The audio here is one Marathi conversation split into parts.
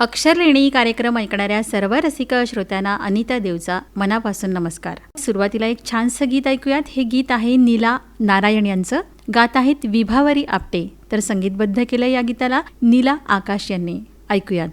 अक्षरलेणी कार्यक्रम ऐकणाऱ्या सर्व रसिक श्रोत्यांना अनिता देवचा मनापासून नमस्कार. सुरुवातीला एक छानसं गीत ऐकूयात. हे गीत आहे नीला नारायण यांचं. गात आहेत विभावरी आपटे. तर संगीतबद्ध केलं या गीताला नीला आकाश यांनी. ऐकूयात.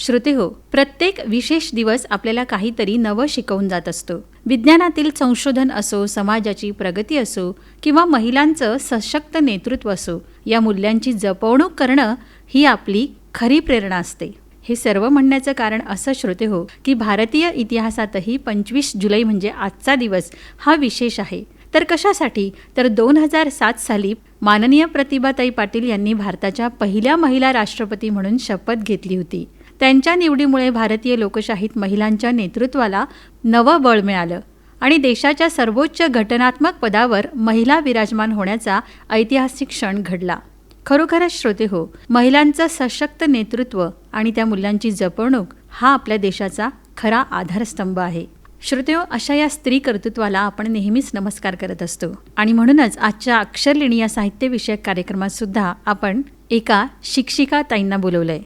श्रोतेहो, प्रत्येक विशेष दिवस आपल्याला काहीतरी नवं शिकवून जात असतो. विज्ञानातील संशोधन असो, समाजाची प्रगती असो किंवा महिलांचं सशक्त नेतृत्व असो, या मूल्यांची जपवणूक करणं ही आपली खरी प्रेरणा असते. हे सर्व म्हणण्याचं कारण असं श्रोतेहो की भारतीय इतिहासातही 25 जुलै म्हणजे आजचा दिवस हा विशेष आहे. तर कशासाठी? तर 2007 साली माननीय प्रतिभाताई पाटील यांनी भारताच्या पहिल्या महिला राष्ट्रपती म्हणून शपथ घेतली होती. त्यांच्या निवडीमुळे भारतीय लोकशाहीत महिलांच्या नेतृत्वाला नवं बळ मिळालं आणि देशाच्या सर्वोच्च घटनात्मक पदावर महिला विराजमान होण्याचा ऐतिहासिक क्षण घडला. खरोखरच श्रोतेहो, महिलांचं सशक्त नेतृत्व आणि त्या मूल्यांची जपवणूक हा आपल्या देशाचा खरा आधारस्तंभ आहे. श्रोतेहो, अशा या स्त्री कर्तृत्वाला आपण नेहमीच नमस्कार करत असतो आणि म्हणूनच आजच्या अक्षरलेणी या साहित्यविषयक कार्यक्रमात सुद्धा आपण एका शिक्षिका ताईंना बोलवलंय.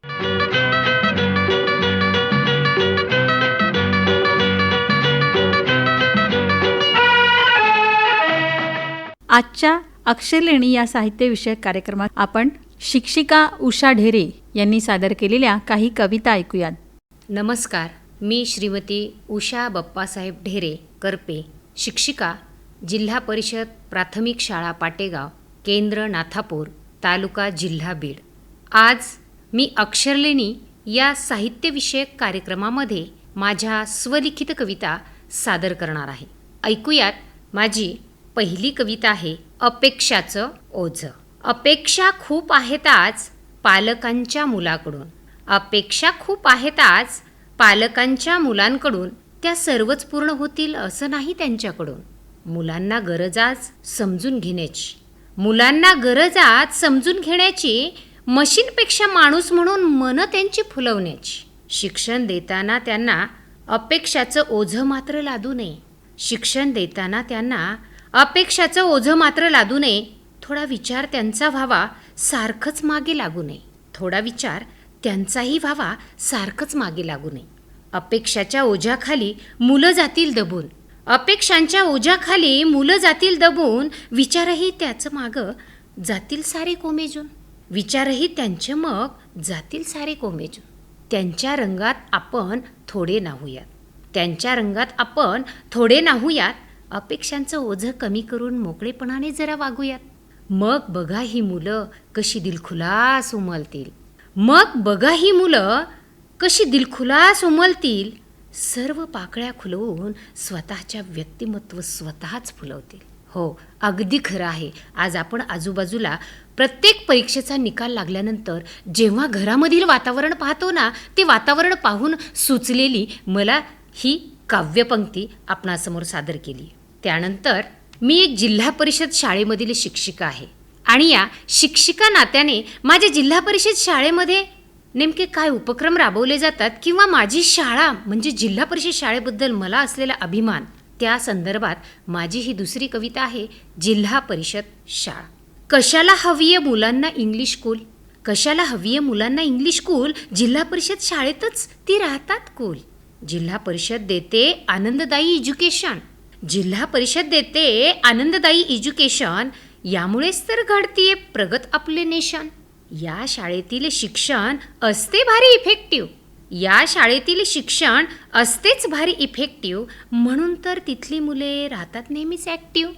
आजच्या अक्षरलेणी या साहित्यविषयक कार्यक्रमात आपण शिक्षिका उषा ढेरे यांनी सादर केलेल्या काही कविता ऐकूयात. नमस्कार, मी श्रीमती उषा बप्पासाहेब ढेरे करपे, शिक्षिका, जिल्हा परिषद प्राथमिक शाळा पाटेगाव, केंद्र नाथापूर, तालुका जिल्हा बीड. आज मी अक्षरलेणी या साहित्यविषयक कार्यक्रमामध्ये माझ्या स्वलिखित कविता सादर करणार आहे. ऐकूयात. माझी पहिली कविता आहे अपेक्षाचं ओझं. अपेक्षा खूप आहेत आज पालकांच्या मुलाकडून, अपेक्षा खूप आहेत आज पालकांच्या मुलांकडून, त्या सर्वच पूर्ण होतील असं नाही त्यांच्याकडून. मुलांना गरज आज समजून घेण्याची, मुलांना गरज आज समजून घेण्याची, मशीनपेक्षा माणूस म्हणून मनं त्यांची फुलवण्याची. शिक्षण देताना त्यांना अपेक्षाचं ओझं मात्र लादू नये, शिक्षण देताना त्यांना अपेक्षाचं ओझं मात्र लादू नये. थोडा विचार त्यांचा व्हावा, सारखंच मागे लागू नये, थोडा विचार त्यांचाही व्हावा, सारखंच मागे लागू नये. अपेक्षाच्या ओझ्याखाली मुलं जातील दबून, अपेक्षांच्या ओझ्याखाली मुलं जातील दबून, विचारही त्याचं मागं जातील सारे कोमेजून, विचारही त्यांचे मग जातील सारे कोमेजून. त्यांच्या रंगात आपण थोडे नाहूयात, त्यांच्या रंगात आपण थोडे नाहूयात, अपेक्षांचं ओझं कमी करून मोकळेपणाने जरा वागूयात. मग बघा ही मुलं कशी दिलखुलास उमलतील, मग बघा ही मुलं कशी दिलखुलास उमलतील, सर्व पाकळ्या खुलवून स्वतःच्या व्यक्तिमत्व स्वतःच फुलवतील. हो, अगदी खरं आहे. आज आपण आजूबाजूला प्रत्येक परीक्षेचा निकाल लागल्यानंतर जेव्हा घरामधील वातावरण पाहतो ना, ते वातावरण पाहून सुचलेली मला ही काव्यपंक्ती आपणासमोर सादर केली. त्यानंतर मी एक जिल्हा परिषद शाळेमधील शिक्षिका आहे आणि या शिक्षिका नात्याने माझ्या जिल्हा परिषद शाळेमध्ये नेमके काय उपक्रम राबवले जातात किंवा माझी शाळा म्हणजे जिल्हा परिषद शाळेबद्दल मला असलेला अभिमान, त्या संदर्भात माझी ही दुसरी कविता आहे जिल्हा परिषद शाळा. कशाला हवीये मुलांना इंग्लिश स्कूल, कशाला हवीये मुलांना इंग्लिश स्कूल, जिल्हा परिषद शाळेतच ती राहतात कूल. जिल्हा परिषद देते आनंददायी एज्युकेशन, जिल्हा परिषद देते आनंददायी एज्युकेशन, यामुळेच तर घडतीये प्रगत आपले नेशन. या शाळेतील शिक्षण असते भारी इफेक्टिव्ह, या शाळेतील शिक्षण असतेच भारी इफेक्टिव्ह, म्हणून तर तिथली मुले राहतात नेहमीच ॲक्टिव्ह.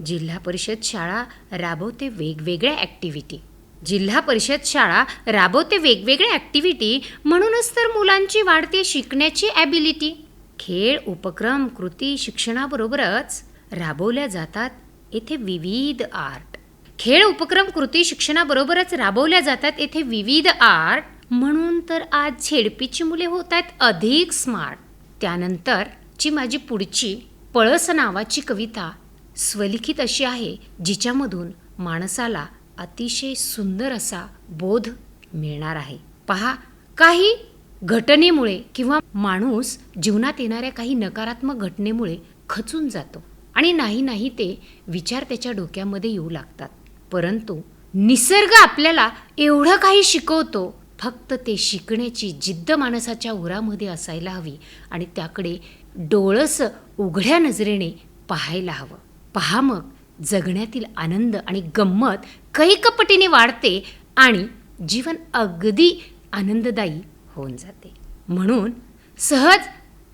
जिल्हा परिषद शाळा राबवते वेगवेगळ्या ॲक्टिव्हिटी, जिल्हा परिषद शाळा राबवते वेगवेगळ्या ॲक्टिव्हिटी, म्हणूनच तर मुलांची वाढते शिकण्याची ॲबिलिटी. खेळ, उपक्रम, कृती शिक्षणाबरोबरच राबवल्या जातात येथे विविध आर्ट. खेळ, उपक्रम, कृती शिक्षणाबरोबरच राबवल्या जातात येथे विविध आर्ट, म्हणून तर आज झेडपीची मुले होत आहेत अधिक स्मार्ट. त्यानंतरची माझी पुढची पळस नावाची कविता स्वलिखित अशी आहे, जिच्यामधून माणसाला अतिशय सुंदर असा बोध मिळणार आहे. पहा, काही घटनेमुळे किंवा माणूस जीवनात येणाऱ्या काही नकारात्मक घटनेमुळे खचून जातो आणि नाही ते विचार त्याच्या डोक्यामध्ये येऊ लागतात. परंतु निसर्ग आपल्याला एवढं काही शिकवतो, फक्त ते शिकण्याची जिद्द माणसाच्या उरामध्ये असायला हवी आणि त्याकडे डोळस उघड्या नजरेने पाहायला हवं. पहा, मग जगण्यातील आनंद आणि गंमत कैकपटीने वाढते आणि जीवन अगदी आनंददायी होऊन जाते. म्हणून सहज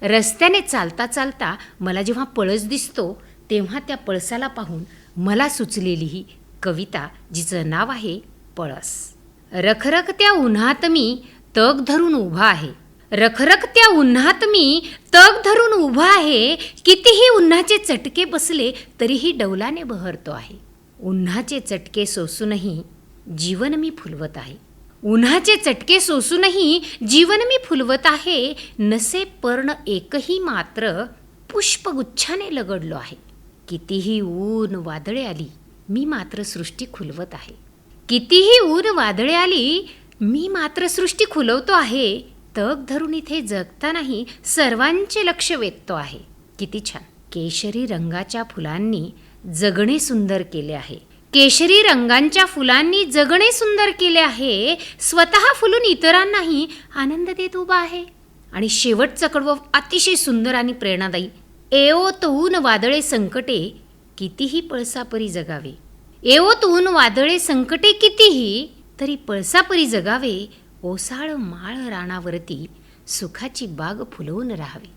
रस्त्याने चालता चालता मला जेव्हा पळस दिसतो तेव्हा त्या पळसाला पाहून मला सुचलेली ही कविता, जिचं नाव आहे पळस. रखरखत्या उन्हात मी तग धरून उभा आहे, रखरखत्या उन्हात मी तग धरून उभा आहे, कितीही उन्हाचे चटके बसले तरीही डौलाने बहरतो आहे. उन्हाचे चटके सोसूनही जीवन मी फुलवत आहे, उन्हाचे चटके सोसूनही जीवन मी फुलवत आहे. नसे पर्ण एकही मात्र पुष्पगुच्छाने लगडलो आहे. कितीही ऊन वादळे आली मी मात्र सृष्टी खुलवत आहे, कितीही ऊन वादळे आली मी मात्र सृष्टी खुलवतो आहे. तग धरून इथे जगतानाही सर्वांचे लक्ष वेधतो आहे. किती छान. केशरी रंगाच्या फुलांनी जगणे सुंदर केले आहे, केशरी रंगांच्या फुलांनी जगणे सुंदर केले आहे. स्वतः फुलून इतरांनाही आनंद देत उभा आहे. आणि शेवटचं कडवं अतिशय सुंदर आणि प्रेरणादायी. एओत ऊन वादळे संकटे कितीही पळसापरी जगावे, एओत ऊन वादळे संकटे कितीही तरी पळसापरी जगावे. ओसाळ माळ राणावरती सुखाची बाग फुलवून राहावी.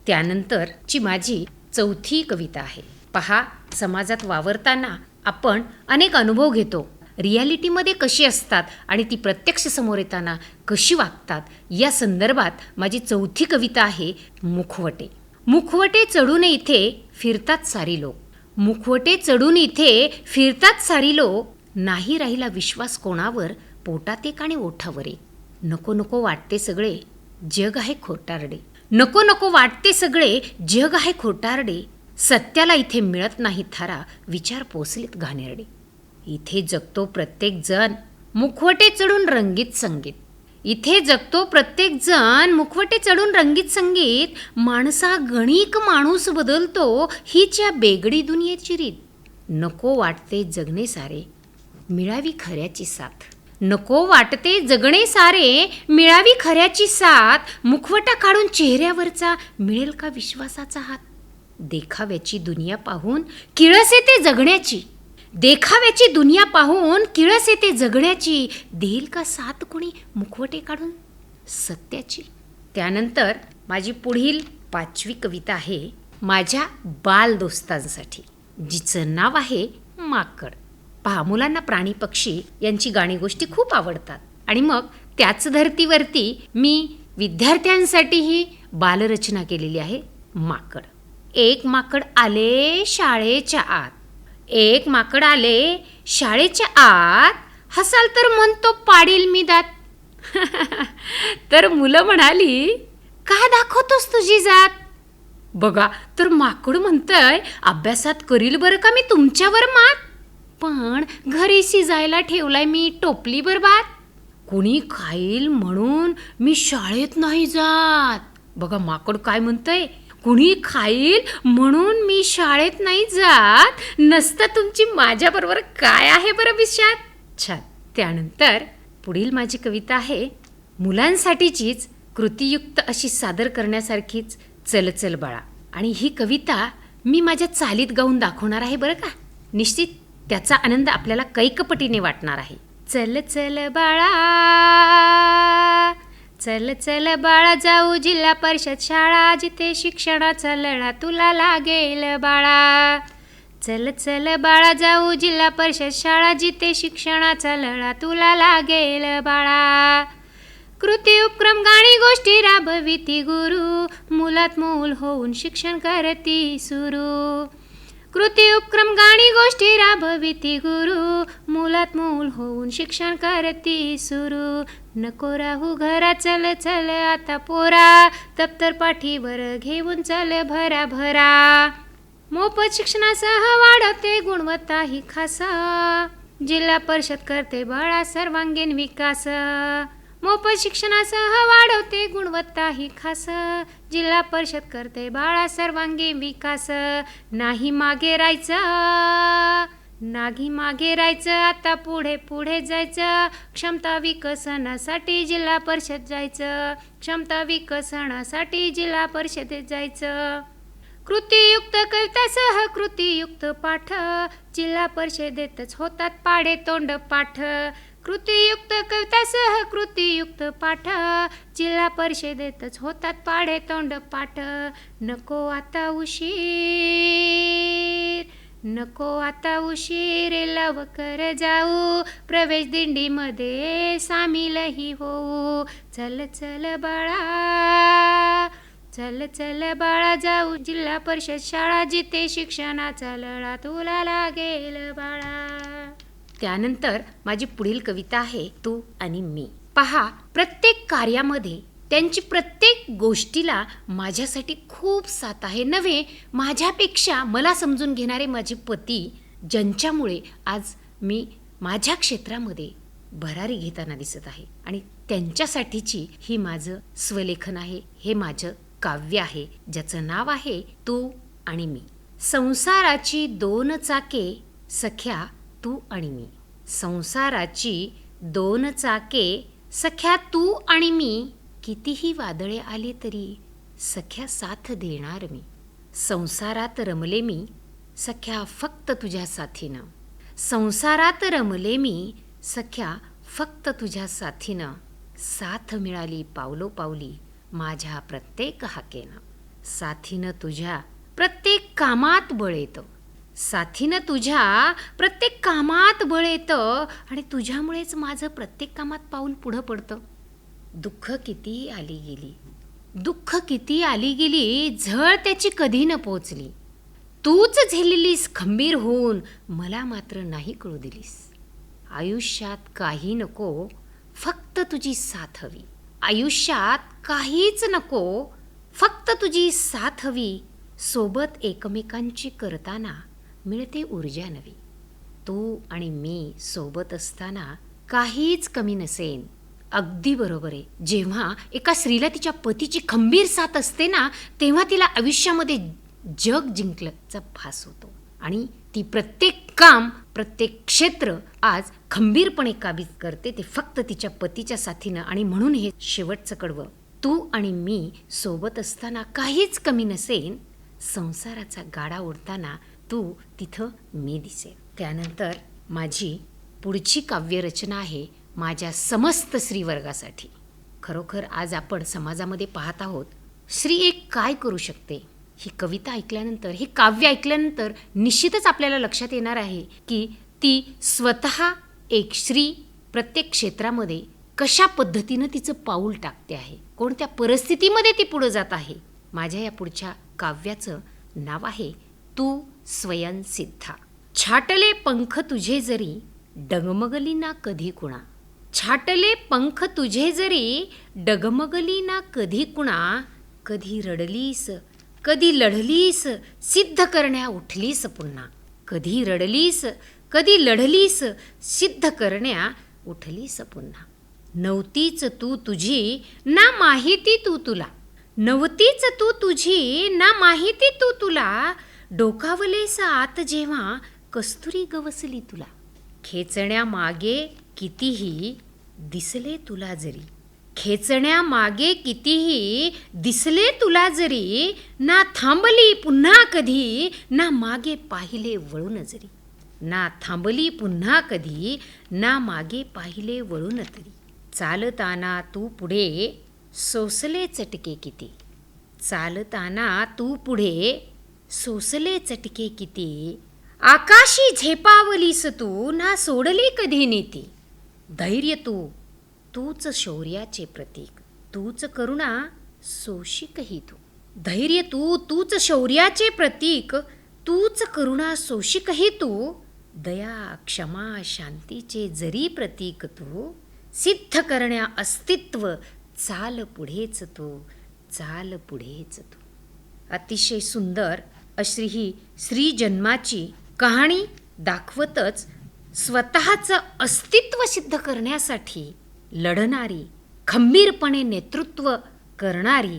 त्यानंतरची माझी चौथी कविता आहे. पहा, समाजात वावरताना आपण अनेक अनुभव घेतो. रियालिटीमध्ये कशी असतात आणि ती प्रत्यक्ष समोर येताना कशी वागतात, या संदर्भात माझी चौथी कविता आहे मुखवटे. मुखवटे चढून इथे फिरतात सारी लोक, मुखवटे चढून इथे फिरतात सारी लोक. नाही राहिला विश्वास कोणावर, पोटात एक आणि ओठावर एक. नको नको वाटते सगळे, जग आहे खोटारडे. नको नको वाटते सगळे, जग आहे खोटारडे. सत्याला इथे मिळत नाही थारा, विचार पोचलेत घाणेरडे. इथे जगतो प्रत्येक जण मुखवटे चढून रंगीत संगीत, इथे जगतो प्रत्येक जण मुखवटे चढून रंगीत संगीत. माणसा गणिक माणूस बदलतो, हीच या बेगडी दुनियेची रीत. नको वाटते जगणे सारे, मिळावी खऱ्याची साथ. नको वाटते जगणे सारे, मिळावी खऱ्याची साथ. मुखवटा काढून चेहऱ्यावरचा मिळेल का विश्वासाचा हात. देखाव्याची दुनिया पाहून किळस येते जगण्याची, देखाव्याची दुनिया पाहून किळस येते जगण्याची. देईल का साथ कोणी मुखवटे काढून सत्याची. त्यानंतर माझी पुढील पाचवी कविता आहे माझ्या बालदोस्तांसाठी, जिचं नाव आहे माकड. पहा, मुलांना प्राणी पक्षी यांची गाणी गोष्टी खूप आवडतात आणि मग त्याच धर्तीवरती मी विद्यार्थ्यांसाठीही बालरचना केलेली आहे माकड. एक माकड आले शाळेच्या आत, एक माकड आले शाळेच्या आत, हसाल तर म्हणतो पाडील मी दात. तर मुलं म्हणाली, का दाखवतोस तुझी जात. बघा, तर माकड म्हणतंय, अभ्यासात करील बरं का मी तुमच्यावर मात, पण घरी शिजायला ठेवलाय मी टोपलीभर भात. कुणी खाईल म्हणून मी शाळेत नाही जात. बघा, माकड काय म्हणतंय, कुणी खाईल म्हणून मी शाळेत नाही जात. नसतं तुमची माझ्याबरोबर काय आहे बरं विषयात. छान. त्यानंतर पुढील माझी कविता आहे मुलांसाठीचीच, कृतीयुक्त अशी सादर करण्यासारखीच, चल चल बाळा. आणि ही कविता मी माझ्या चालीत गाऊन दाखवणार आहे बरं का. निश्चित त्याचा आनंद आपल्याला कैकपटीने वाटणार आहे. चल चल बाळा, चल चल बाळा, जाऊ जिल्हा परिषद शाळा, जिथे शिक्षणाचा लळा तुला लागेल बाळा. चल चल बाळा, जाऊ जिल्हा परिषद शाळा, जिथे शिक्षणाचा लळा तुला लागेल बाळा. कृती उपक्रम गाणी गोष्टी राबविती गुरु, मुलात मूल होऊन शिक्षण करती सुरू. कृती उपक्रम गाणी गोष्टी राबविती गुरु, मुलात मूल होऊन शिक्षण करती सुरू. नको राहू घरा, चल चल आता पोरा, दप्तर पाठीवर घेऊन चल भरा भरा. मोफत शिक्षणासह वाढवते गुणवत्ता ही खास, जिल्हा परिषद करते बाळा सर्वांगीण विकास. मोफत शिक्षणासह वाढवते गुणवत्ता ही खास, जिल्हा परिषद करते बाळा सर्वांगीण विकास. नाही मागे राहायचं, नाही मागे राहायचं, आता पुढे पुढे जायचं. क्षमता विकसनासाठी जिल्हा परिषद जायचं, क्षमता विकसनासाठी जिल्हा परिषदेत जायचं. कृतीयुक्त कवितासह कृतीयुक्त पाठ जिल्हा परिषदेतच होतात पाढे तोंड पाठ. कृतीयुक्त कवितासह कृतीयुक्त पाठ जिल्हा परिषदेतच होतात पाढे तोंड पाठ. नको आता उशीर, नको आता उशीर, लवकर जाऊ प्रवेश दिंडीमध्ये सामीलही होऊ. चल चल बाळा, चल चल बाळा जाऊ जिल्हा परिषद शाळा, जिथे शिक्षणाचा लळा तुला लागेल बाळा. त्यानंतर माझी पुढील कविता आहे तू आणि मी. पहा, प्रत्येक कार्यामध्ये त्यांची प्रत्येक गोष्टीला माझ्यासाठी खूप साथ आहे. नव्हे, माझ्यापेक्षा मला समजून घेणारे माझे पती, ज्यांच्यामुळे आज मी माझ्या क्षेत्रामध्ये भरारी घेताना दिसत आहे. आणि त्यांच्यासाठीची ही माझं स्वलेखन आहे, हे माझं काव्य आहे, ज्याचं नाव आहे तू आणि मी. संसाराची दोन चाके सख्या तू आणि मी. संसाराची दोन चाके सख्या तू आणि मी. कितीही वादळे आले तरी सख्या साथ देणार मी. संसारात रमले मी सख्या फक्त तुझ्या साथीनं. संसारात रमले मी सख्या फक्त तुझ्या साथीनं. साथ मिळाली पावलोपावली माझ्या प्रत्येक हाकेनं. साथीनं तुझ्या प्रत्येक कामात बळ येतं. साथीनं तुझ्या प्रत्येक कामात बळ येतं आणि तुझ्यामुळेच माझं प्रत्येक कामात पाऊल पुढं पडतं. दुःख किती आली गेली, दुःख किती आली गेली, झळ त्याची कधी न पोचली. तूच झेललीस खंबीर होऊन, मला मात्र नाही कळू दिलीस. आयुष्यात काही नको, फक्त तुझी साथ हवी. आयुष्यात काहीच नको, फक्त तुझी साथ हवी. सोबत एकमेकांची करताना मिळते ऊर्जा नवी. तू आणि मी सोबत असताना काहीच कमी नसेन. अगदी बरोबर आहे. जेव्हा एका स्त्रीला तिच्या पतीची खंबीर साथ असते ना, तेव्हा तिला आयुष्यामध्ये जग जिंकल्याचा भास होतो. आणि ती प्रत्येक काम, प्रत्येक क्षेत्र आज खंबीरपणे काबीज करते, ते फक्त तिच्या पतीच्या साथीनं. आणि म्हणून हे शेवटचं कडवं, तू आणि मी सोबत असताना काहीच कमी नसेन. संसाराचा गाडा ओढताना तू तिथं मी दिसेन. त्यानंतर माझी पुढची काव्यरचना आहे माझ्या समस्त स्त्रीवर्गासाठी. खरोखर आज आपण समाजामध्ये पाहत आहोत, स्त्री एक काय करू शकते. ही कविता ऐकल्यानंतर, हे काव्य ऐकल्यानंतर निश्चितच आपल्याला लक्षात येणार आहे की ती स्वतः एक स्त्री प्रत्येक क्षेत्रामध्ये कशा पद्धतीनं तिचं पाऊल टाकते आहे, कोणत्या परिस्थितीमध्ये ती पुढं जात आहे. माझ्या या पुढच्या काव्याचं नाव आहे तू स्वयंसिद्धा. छाटले पंख तुझे जरी डगमगली ना कधी कुणा. छाटले पंख तुझे जरी डगमगली ना कधी कुणा. कधी रडलीस, कधी लढलीस, सिद्ध करण्या उठलीस पुन्हा. कधी रडलीस, कधी लढलीस, सिद्ध करण्या उठलीस पुन्हा. नव्हतीच तू तुझी ना माहिती तू तुला. नव्हतीच तू तुझी ना माहिती तू तुला. डोकावलेस आत जेव्हा कस्तुरी गवसली तुला. खेचण्यामागे कितीही दिसले तुला जरी. खेचण्यामागे कितीही दिसले तुला जरी. ना थांबली पुन्हा कधी, ना मागे पाहिले वळून जरी. ना थांबली पुन्हा कधी, ना मागे पाहिले वळून तरी. चालताना तू पुढे सोसले चटके किती. चालताना तू पुढे सोसले चटके किती. आकाशी झेपावलीस तू ना सोडली कधी नीती. धैर्य तू, तूच शौर्याचे प्रतीक. तूच करुणा सोशिकही तू. धैर्य तू, तूच शौर्याचे प्रतीक. तूच करुणा सोशिकही तू. दया क्षमा शांतीचे जरी प्रतीक तू. सिद्ध करण्या अस्तित्व चाल पुढेच तू. चाल पुढेच तू. अतिशय सुंदर अशी ही स्त्री जन्माची कहाणी दाखवतच स्वतःचं अस्तित्व सिद्ध करण्यासाठी लढणारी, खंबीरपणे नेतृत्व करणारी,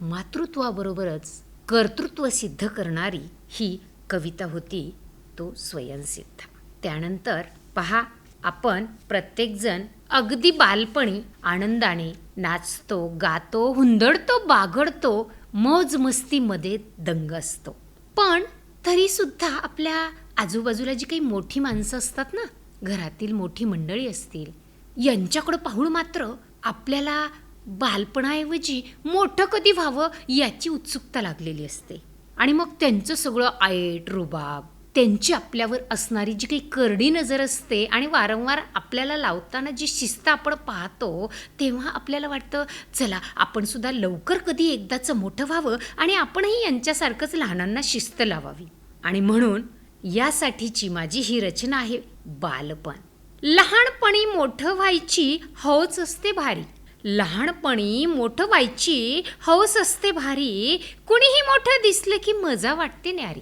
मातृत्वाबरोबरच कर्तृत्व सिद्ध करणारी ही कविता होती तो स्वयंसिद्धा. त्यानंतर पहा, आपण प्रत्येकजण अगदी बालपणी आनंदाने नाचतो, गातो, हुंदडतो, बागडतो, मौज मस्तीमध्ये दंग असतो. पण तरीसुद्धा आपल्या आजूबाजूला जी काही मोठी माणसं असतात ना, घरातील मोठी मंडळी असतील, यांच्याकडं पाहून मात्र आपल्याला बालपणाऐवजी मोठं कधी व्हावं याची उत्सुकता लागलेली असते. आणि मग त्यांचं सगळं आयट रुबाब, त्यांची आपल्यावर असणारी जी काही करडी नजर असते आणि वारंवार आपल्याला लावताना जी शिस्त आपण पाहतो, तेव्हा आपल्याला वाटतं चला आपण सुद्धा लवकर कधी एकदाचं मोठं व्हावं आणि आपणही यांच्यासारखंच लहानांना शिस्त लावावी. आणि म्हणून यासाठीची माझी ही रचना आहे बालपण. लहानपणी मोठं व्हायची हौस असते भारी, लहानपणी मोठं व्हायची हौस असते भारी, कुणीही मोठं दिसलं की मजा वाटते न्यारी.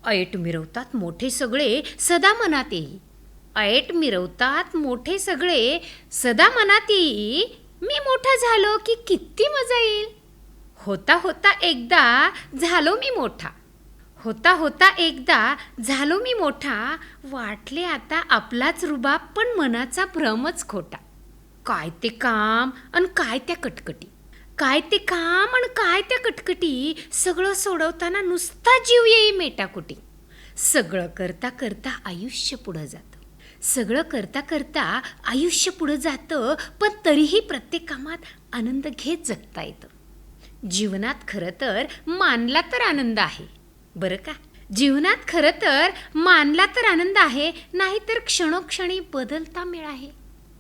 ऐट मिरवतात मोठे सगळे सदा मनात येई, ऐट मिरवतात मोठे सगळे सदा मनात येई, मी मोठा झालो की किती मजा येईल. होता होता एकदा झालो मी मोठा, होता होता एकदा झालो मी मोठा, वाटले आता आपलाच रुबाब पण मनाचा भ्रमच खोटा. काय ते काम आणि काय त्या कटकटी, काय ते काम आणि काय त्या कटकटी, सगळं सोडवताना नुसता जीव येई मेटाकुटी. सगळं करता करता आयुष्य पुढं जातं, सगळं करता करता आयुष्य पुढं जातं, पण तरीही प्रत्येक कामात आनंद घेत जगता येतं. जीवनात खरं तर मानला तर आनंद आहे बरं का, जीवनात खरं तर मानला तर आनंद आहे, नाहीतर क्षणोक्षणी बदलता मेळ आहे.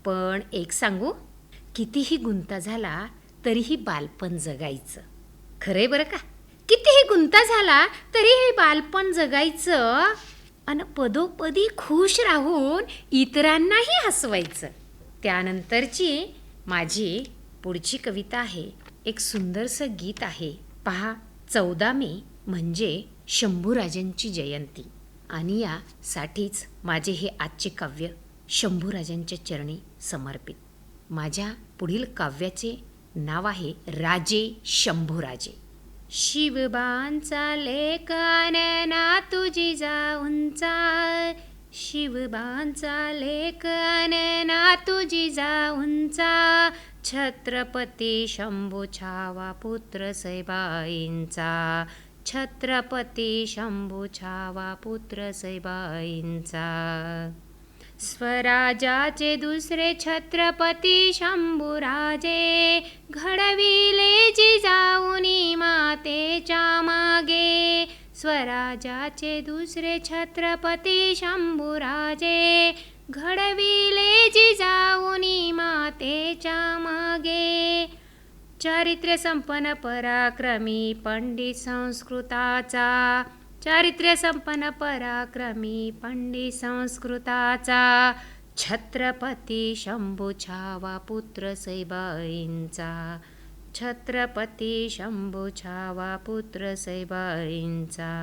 पण एक सांगू, कितीही गुंता झाला तरीही बालपण जगायचं. खरंय बरं का, कितीही गुंता झाला तरीही बालपण जगायचं आणि पदोपदी खुश राहून इतरांनाही हसवायचं. त्यानंतरची माझी पुढची कविता आहे, एक सुंदरसं गीत आहे. पहा, 14 मे म्हणजे शंभूराजांची जयंती आणि यासाठीच माझे हे आजचे काव्य शंभूराजांच्या चरणी समर्पित. माझ्या पुढील काव्याचे नाव आहे राजे शंभूराजे. शिवबांचा लेखन ना तुझी जाऊनचा, शिवबांचा लेखन ना तुझी जाऊनचा, छत्रपती शंभू छावा पुत्र सैबाईंचा, छत्रपती शंभू छावा पुत्र सैबाईंचा. स्वराजाचे दुसरे छत्रपती शंभूराजे, घडविले जिजाऊनी मातेच्या मागे. स्वराजाचे दुसरे छत्रपती शंभूराजे, घडविले जिजाऊनी मातेच्या मागे. चारित्र्य संपन्न पराक्रमी पंडित संस्कृताचा, चारित्र्य संपन्न पराक्रमी पंडित संस्कृताचा, छत्रपती शंभू छावा पुत्र सैबाईंचा, छत्रपती शंभू छावा पुत्र सैबाईंचा.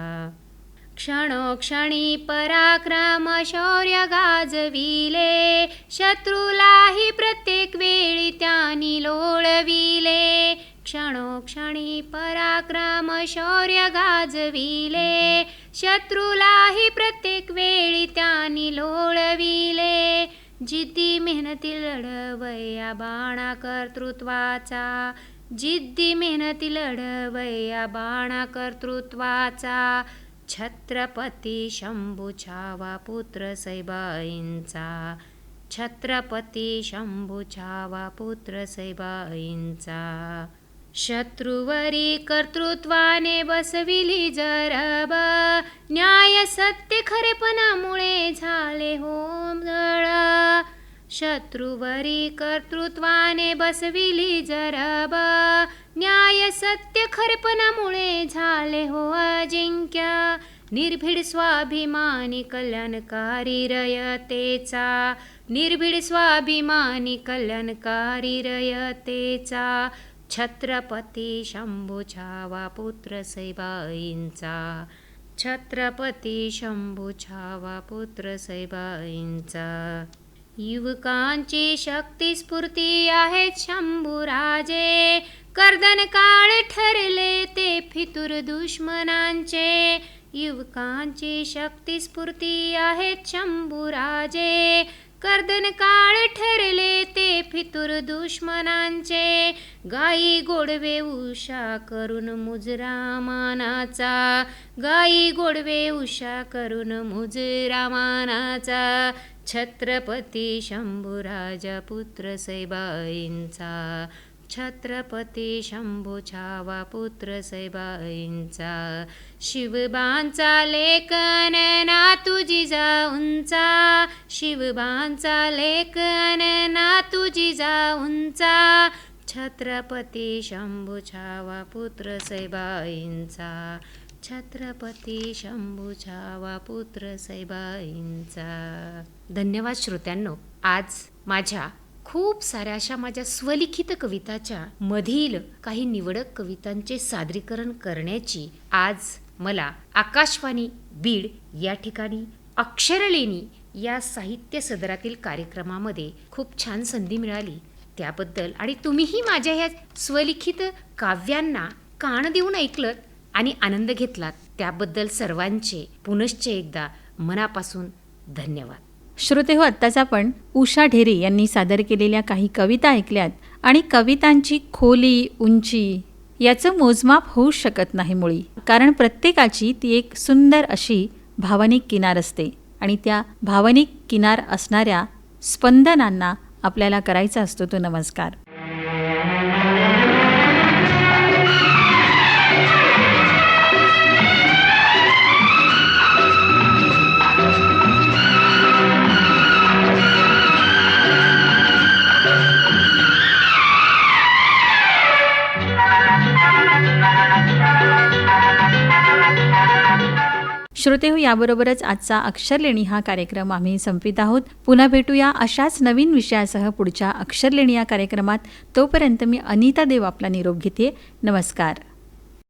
क्षणोक्षणी पराक्रम शौर्य गाजविले, शत्रूलाही प्रत्येक वेळी त्यांनी लोळविले. क्षणोक्षणी पराक्रम शौर्य गाजविले, शत्रूलाही प्रत्येक वेळी त्यांनी लोळविले. जिद्दी मेहनती लढवया बाणा कर्तृत्वाचा, जिद्दी मेहनती लढवया बाणा कर्तृत्वाचा, छत्रपती शंभू छावा पुत्र सैबाईंचा, छत्रपती शंभू छावा पुत्र सैबाईंचा. शत्रूवरी कर्तृत्वाने बसविली जरब, न्याय सत्य खरेपणामुळे झाले होमजळ. शत्रूवरी कर्तृत्वाने बसविली जरब, न्याय सत्य खरेपणामुळे झाले हो अजिंक्य. निर्भीड स्वाभिमानी कल्याणकारी रयतेचा, निर्भीड स्वाभिमानी कल्याणकारी रयतेचा, छत्रपती शंभू छावा पुत्र सैबाईंचा, छत्रपती शंभू छावा पुत्र सैबाईंचा. युवकांची शक्ती स्फूर्ती आहेत शंभूराजे, कर्दन काळ ठरले ते फितूर दुश्मनांचे. युवकांची शक्ती स्फूर्ती आहेत शंभूराजे, कर्दन काळ ठरले ते फितूर दुश्मनांचे, गायी गोडवे उषा करून मुजरा मानाचा, गायी गोडवे उषा करून मुजरा मानाचा, छत्रपती शंभूराजा पुत्र सैबाईंचा, छत्रपती शंभू छावा पुत्र सैबाईंचा, शिवबांचा लेखन नातू जिजाऊंचा, शिवबांचा लेखन नातू जिजाऊंचा, छत्रपती शंभू छावा पुत्र सैबाईंचा, छत्रपती शंभू छावा पुत्र सैबाईंचा. धन्यवाद श्रोत्यांनो. आज माझ्या खूप साऱ्या अशा माझ्या स्वलिखित कविताच्या मधील काही निवडक कवितांचे सादरीकरण करण्याची आज मला आकाशवाणी बीड या ठिकाणी अक्षरलेणी या साहित्य सदरातील कार्यक्रमामध्ये खूप छान संधी मिळाली. त्याबद्दल आणि तुम्हीही माझ्या ह्या स्वलिखित काव्यांना कान देऊन ऐकलत आणि आनंद घेतलात त्याबद्दल सर्वांचे पुनश्च एकदा मनापासून धन्यवाद. श्रोते हो, आत्ताच आपण उषा ढेरे यांनी सादर केलेल्या काही कविता ऐकल्यात आणि कवितांची खोली उंची याचं मोजमाप होऊ शकत नाही मुळी, कारण प्रत्येकाची ती एक सुंदर अशी भावनिक किनार असते आणि त्या भावनिक किनार असणाऱ्या स्पंदनांना आपल्याला करायचा असतो तो नमस्कार. श्रोते हो, याबरोबरच आजचा अक्षरलेणी हा कार्यक्रम आम्ही संपवित आहोत. पुन्हा भेटूया अशाच नवीन विषयासह पुढच्या अक्षरलेणी या कार्यक्रमात. तोपर्यंत मी अनिता देव आपला निरोप घेते. नमस्कार.